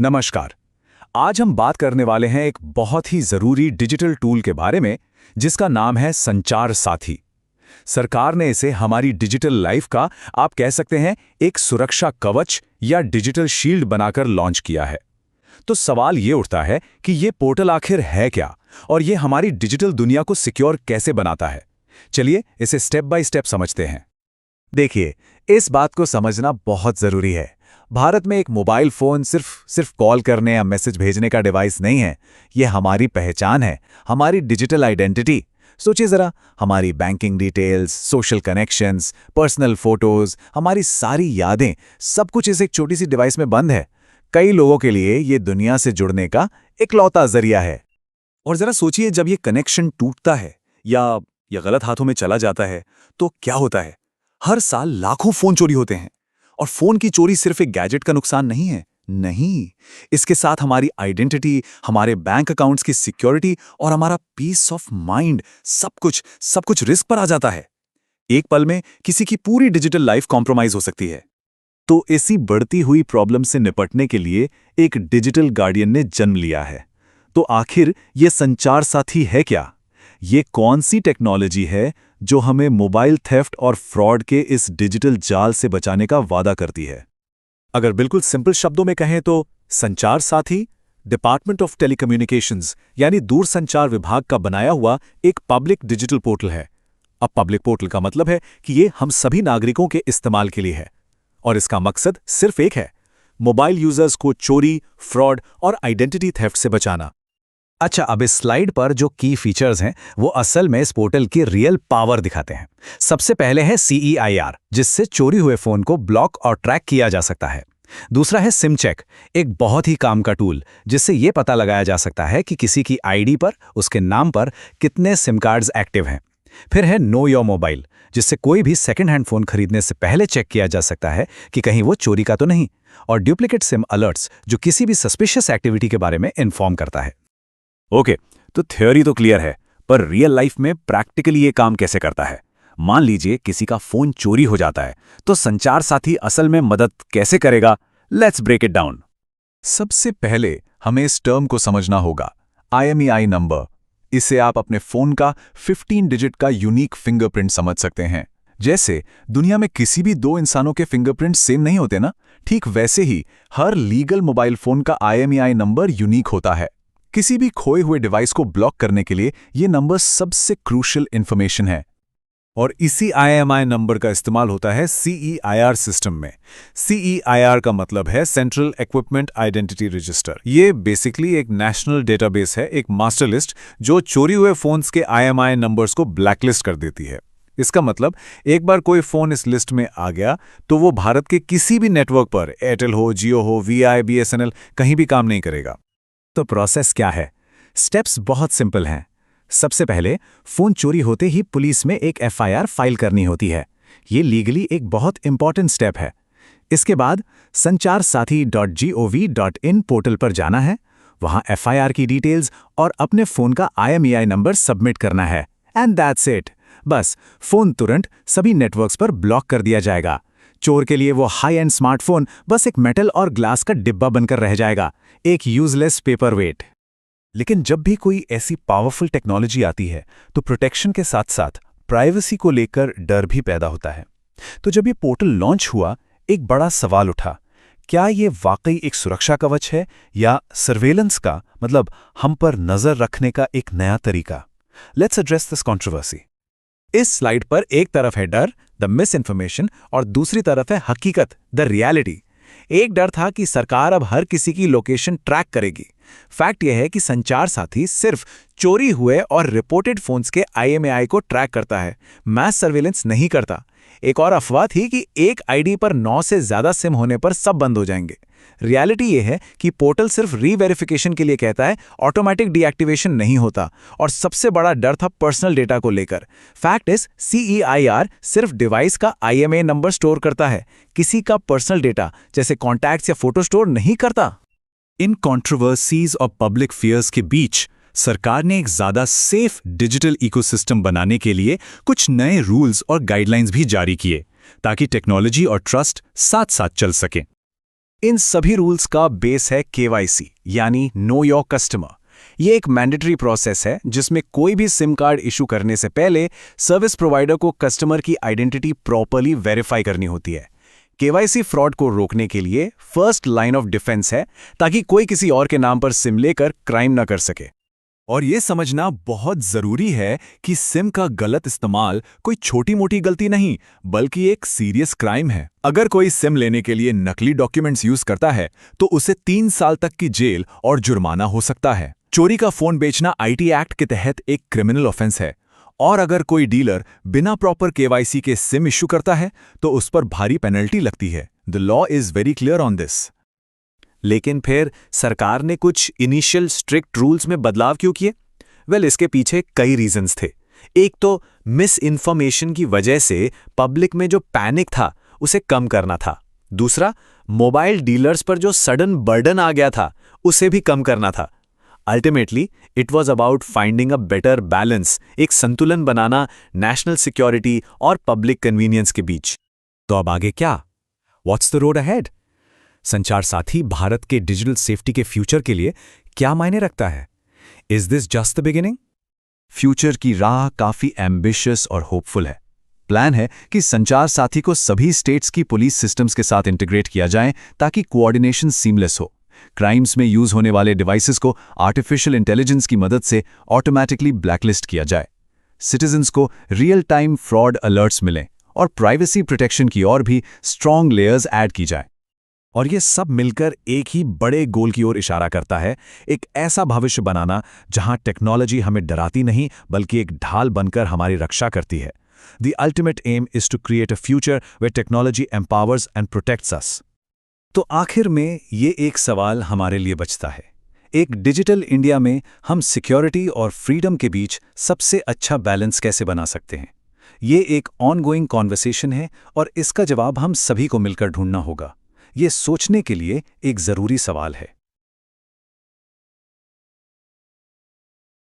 नमस्कार। आज हम बात करने वाले हैं एक बहुत ही जरूरी डिजिटल टूल के बारे में जिसका नाम है संचार साथी। सरकार ने इसे हमारी डिजिटल लाइफ का, आप कह सकते हैं, एक सुरक्षा कवच या डिजिटल शील्ड बनाकर लॉन्च किया है। तो सवाल ये उठता है कि ये पोर्टल आखिर है क्या और ये हमारी डिजिटल दुनिया को सिक्योर कैसे बनाता है। चलिए इसे स्टेप बाय स्टेप समझते हैं। देखिए, इस बात को समझना बहुत ज़रूरी है। भारत में एक मोबाइल फ़ोन सिर्फ कॉल करने या मैसेज भेजने का डिवाइस नहीं है। ये हमारी पहचान है, हमारी डिजिटल आइडेंटिटी। सोचिए ज़रा, हमारी banking details, social connections, personal photos, हमारी सारी यादें, सब कुछ इस एक छोटी सी डिवाइस में बंद है। कई लोगों के लिए ये दुनिया से जुड़ने का इकलौता ज़रिया है। और जरा सोचिए, जब ये कनेक्शन टूटता है या गलत हाथों में चला जाता है तो क्या होता है। हर साल लाखों फोन चोरी होते हैं। और फोन की चोरी सिर्फ एक गैजेट का नुकसान नहीं है, नहीं, इसके साथ हमारी आइडेंटिटी, हमारे बैंक अकाउंट्स की सिक्योरिटी और हमारा पीस ऑफ माइंड, सब कुछ रिस्क पर आ जाता है। एक पल में किसी की पूरी डिजिटल लाइफ कॉम्प्रोमाइज हो सकती है। तो इसी बढ़ती हुई प्रॉब्लम से निपटने के लिए एक डिजिटल गार्डियन ने जन्म लिया है। तो आखिर ये संचार साथी है क्या? ये कौन सी टेक्नोलॉजी है जो हमें मोबाइल थेफ्ट और फ्रॉड के इस डिजिटल जाल से बचाने का वादा करती है? अगर बिल्कुल सिंपल शब्दों में कहें तो संचार साथी डिपार्टमेंट ऑफ टेलीकम्युनिकेशंस यानी दूरसंचार विभाग का बनाया हुआ एक पब्लिक डिजिटल पोर्टल है। अब पब्लिक पोर्टल का मतलब है कि ये हम सभी नागरिकों के इस्तेमाल के लिए है और इसका मकसद सिर्फ एक है, मोबाइल यूजर्स को चोरी, फ्रॉड और आइडेंटिटी थेफ्ट से बचाना। अच्छा, अब इस स्लाइड पर जो की फीचर्स हैं वो असल में इस पोर्टल की रियल पावर दिखाते हैं। सबसे पहले है CEIR, जिससे चोरी हुए फोन को ब्लॉक और ट्रैक किया जा सकता है। दूसरा है सिम चेक, एक बहुत ही काम का टूल जिससे ये पता लगाया जा सकता है कि किसी की आईडी पर, उसके नाम पर कितने सिम कार्ड्स एक्टिव हैं। फिर है नो योर मोबाइल, जिससे कोई भी सेकंड हैंड फोन खरीदने से पहले चेक किया जा सकता है कि कहीं वो चोरी का तो नहीं। और डुप्लीकेट सिम अलर्ट्स, जो किसी भी सस्पिशियस एक्टिविटी के बारे में इन्फॉर्म करता है। ओके, तो थ्योरी तो क्लियर है, पर रियल लाइफ में प्रैक्टिकली ये काम कैसे करता है? मान लीजिए किसी का फोन चोरी हो जाता है, तो संचार साथी असल में मदद कैसे करेगा? Let's break it down. सबसे पहले हमें इस टर्म को समझना होगा, IMEI नंबर। इसे आप अपने फोन का 15 डिजिट का यूनिक फिंगरप्रिंट समझ सकते हैं। जैसे दुनिया में किसी भी दो इंसानों के फिंगरप्रिंट सेम नहीं होते ना, ठीक वैसे ही हर लीगल मोबाइल फोन का IMEI नंबर यूनिक होता है। किसी भी खोए हुए डिवाइस को ब्लॉक करने के लिए ये नंबर सबसे क्रूशियल इंफॉर्मेशन है। और इसी IMEI नंबर का इस्तेमाल होता है CEIR सिस्टम में। CEIR का मतलब है सेंट्रल इक्विपमेंट आइडेंटिटी रजिस्टर। ये बेसिकली एक नेशनल डेटाबेस है, एक मास्टर लिस्ट जो चोरी हुए फोन्स के IMEI नंबर्स को ब्लैकलिस्ट कर देती है। इसका मतलब एक बार कोई फोन इस लिस्ट में आ गया तो वो भारत के किसी भी नेटवर्क पर, एयरटेल हो, जियो हो, VI, BSNL, कहीं भी काम नहीं करेगा। तो प्रोसेस क्या है? स्टेप्स बहुत सिंपल हैं। सबसे पहले फोन चोरी होते ही पुलिस में एक FIR फाइल करनी होती है। ये लीगली एक बहुत इंपॉर्टेंट स्टेप है। इसके बाद sancharsaathi.gov.in पोर्टल पर जाना है, वहां FIR की डिटेल्स और अपने फोन का IMEI नंबर सबमिट करना है। And that's it. बस फोन तुरंत सभी नेटवर्क्स पर ब्लॉक कर दिया जाएगा। चोर के लिए वो हाई एंड स्मार्टफोन बस एक मेटल और ग्लास का डिब्बा बनकर रह जाएगा, एक यूजलेस पेपर वेट। लेकिन जब भी कोई ऐसी पावरफुल टेक्नोलॉजी आती है तो प्रोटेक्शन के साथ साथ प्राइवेसी को लेकर डर भी पैदा होता है। तो जब ये पोर्टल लॉन्च हुआ, एक बड़ा सवाल उठा, क्या ये वाकई एक सुरक्षा कवच है या सर्वेलेंस का, मतलब हम पर नजर रखने का एक नया तरीका? Let's address this controversy. इस स्लाइड पर एक तरफ है डर, द मिस इन्फॉर्मेशन, और दूसरी तरफ है हकीकत, द रियलिटी। एक डर था कि सरकार अब हर किसी की लोकेशन ट्रैक करेगी। फैक्ट यह है कि संचार साथी सिर्फ चोरी हुए और रिपोर्टेड फोन्स के IMEI को ट्रैक करता है, मैस सर्वेलेंस नहीं करता। एक और अफवाह थी कि एक आईडी पर 9 से ज्यादा सिम होने पर सब बंद हो जाएंगे। रियलिटी यह है कि पोर्टल सिर्फ रीवेरिफिकेशन के लिए कहता है, ऑटोमेटिक डीएक्टिवेशन नहीं होता। और सबसे बड़ा डर था पर्सनल डेटा को लेकर। फैक्ट इज CEIR सिर्फ डिवाइस का IMEI नंबर स्टोर करता है, किसी का पर्सनल डेटा जैसे कॉन्टैक्ट्स या फोटो स्टोर नहीं करता। इन कंट्रोवर्सीज और पब्लिक फियर्स के बीच सरकार ने एक ज्यादा सेफ डिजिटल इकोसिस्टम बनाने के लिए कुछ नए रूल्स और गाइडलाइंस भी जारी किए ताकि टेक्नोलॉजी और ट्रस्ट साथ साथ चल सकें। इन सभी रूल्स का बेस है KYC यानी नो योर कस्टमर। ये एक मैंडेटरी प्रोसेस है जिसमें कोई भी सिम कार्ड इशू करने से पहले सर्विस प्रोवाइडर को कस्टमर की आइडेंटिटी प्रॉपर्ली वेरीफाई करनी होती है। KYC फ्रॉड को रोकने के लिए फर्स्ट लाइन ऑफ डिफेंस है ताकि कोई किसी और के नाम पर सिम लेकर क्राइम न कर सके। और ये समझना बहुत जरूरी है कि सिम का गलत इस्तेमाल कोई छोटी मोटी गलती नहीं बल्कि एक सीरियस क्राइम है। अगर कोई सिम लेने के लिए नकली डॉक्यूमेंट्स यूज करता है तो उसे 3 साल तक की जेल और जुर्माना हो सकता है। चोरी का फोन बेचना IT एक्ट के तहत एक क्रिमिनल ऑफेंस है। और अगर कोई डीलर बिना प्रॉपर KYC के सिम इशू करता है तो उस पर भारी पेनल्टी लगती है। The law is very clear on this. लेकिन फिर सरकार ने कुछ इनिशियल स्ट्रिक्ट रूल्स में बदलाव क्यों किए? इसके पीछे कई रीजंस थे। एक तो मिस इन्फॉर्मेशन की वजह से पब्लिक में जो पैनिक था उसे कम करना था। दूसरा, मोबाइल डीलर्स पर जो सडन बर्डन आ गया था उसे भी कम करना था। Ultimately it was about finding a better balance, एक संतुलन बनाना नेशनल सिक्योरिटी और पब्लिक कन्वीनियंस के बीच। तो अब आगे क्या? What's the road ahead? संचार साथी भारत के डिजिटल सेफ्टी के फ्यूचर के लिए क्या मायने रखता है? Is this just the beginning? Future की राह काफी एम्बिशियस और होपफुल है। प्लान है कि संचार साथी को सभी स्टेट्स की पुलिस सिस्टम्स के साथ इंटीग्रेट किया जाए ताकि कोऑर्डिनेशन सीमलेस हो। क्राइम्स में यूज होने वाले डिवाइसेस को आर्टिफिशियल इंटेलिजेंस की मदद से ऑटोमैटिकली ब्लैकलिस्ट किया जाए। सिटीजन्स को रियल टाइम फ्रॉड अलर्ट्स मिलें और प्राइवेसी प्रोटेक्शन की और भी स्ट्रॉन्ग लेयर्स ऐड की जाए। और ये सब मिलकर एक ही बड़े गोल की ओर इशारा करता है, एक ऐसा भविष्य बनाना जहां टेक्नोलॉजी हमें डराती नहीं बल्कि एक ढाल बनकर हमारी रक्षा करती है। The ultimate aim is to create a future where technology empowers and protects us. तो आखिर में ये एक सवाल हमारे लिए बचता है, एक डिजिटल इंडिया में हम सिक्योरिटी और फ्रीडम के बीच सबसे अच्छा बैलेंस कैसे बना सकते हैं? ये एक ऑनगोइंग कॉन्वर्सेशन है और इसका जवाब हम सभी को मिलकर ढूंढना होगा। ये सोचने के लिए एक ज़रूरी सवाल है।